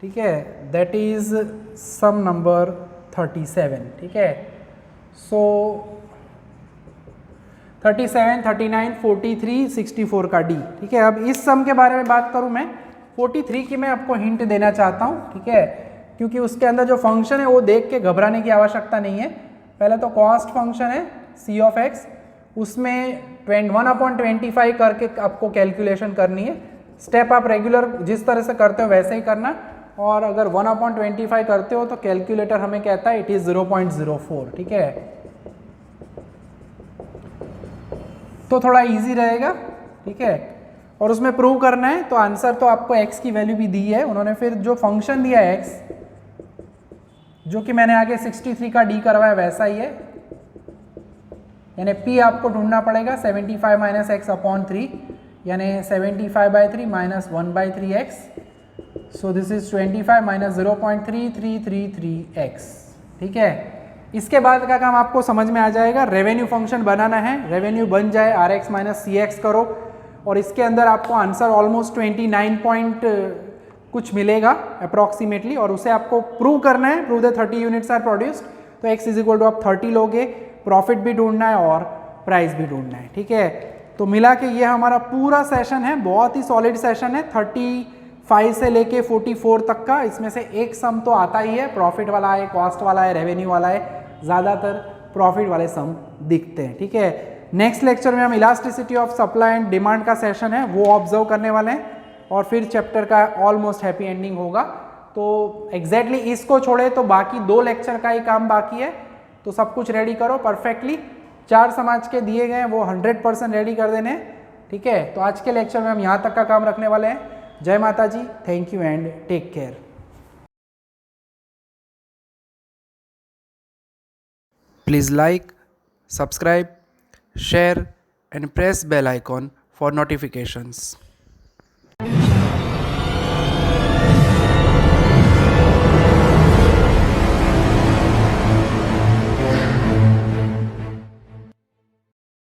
ठीक है, दैट इज सम नंबर 37, ठीक है। सो 37, 39, 43, 64 का डी, ठीक है। अब इस सम के बारे में बात करूं मैं, 43 की मैं आपको हिंट देना चाहता हूं, ठीक है, क्योंकि उसके अंदर जो फंक्शन है वो देख के घबराने की आवश्यकता नहीं है। पहले तो कॉस्ट फंक्शन है c ऑफ x, उसमें 1/25 करके आपको कैलकुलेशन करनी है। स्टेप आप रेगुलर जिस तरह से करते हो वैसे ही करना, और अगर 1/25 करते हो तो कैलकुलेटर हमें कहता है इट इज 0.04, ठीक है, तो थोड़ा इजी रहेगा, ठीक है। और उसमें प्रूव करना है, तो आंसर तो आपको x की वैल्यू भी दी है उन्होंने, फिर जो फंक्शन दिया है x, जो कि मैंने आगे 63 का डी करवाया वैसा ही है, यानी p आपको ढूंढना पड़ेगा 75 माइनस एक्स अपॉन 3, यानी 75/3 minus 1/3x, so this is 25 minus 0.3333x, ठीक है। इसके बाद का काम आपको समझ में आ जाएगा, रेवेन्यू फंक्शन बनाना है, रेवेन्यू बन जाए rx माइनस cx करो, और इसके अंदर आपको आंसर ऑलमोस्ट 29 पॉइंट कुछ मिलेगा अप्रॉक्सीमेटली, और उसे आपको प्रूव करना है, prove the 30 units are produced. तो x इज इक्वल टू आप 30 लोगे, प्रॉफिट भी ढूंढना है और प्राइस भी ढूंढना है, ठीक है। तो मिला के ये हमारा पूरा सेशन है, बहुत ही सॉलिड सेशन है, 35 से लेके 44 तक का। इसमें से एक सम तो आता ही है, प्रॉफिट वाला है, कॉस्ट वाला है, रेवेन्यू वाला है, ज़्यादातर प्रॉफिट वाले सम दिखते हैं, ठीक है। नेक्स्ट लेक्चर में हम elasticity of supply and demand का सेशन है वो ऑब्जर्व करने वाले हैं, और फिर चैप्टर का ऑलमोस्ट हैप्पी एंडिंग होगा। तो एग्जैक्टली इसको छोड़े तो बाकी 2 लेक्चर का ही काम बाकी है, तो सब कुछ रेडी करो परफेक्टली। 4 समाज के दिए गए वो 100% रेडी कर देने, ठीक है। तो आज के लेक्चर में हम यहाँ तक का काम रखने वाले हैं। जय माता जी, thank you and take care. Please like, subscribe, share and press bell icon for notifications.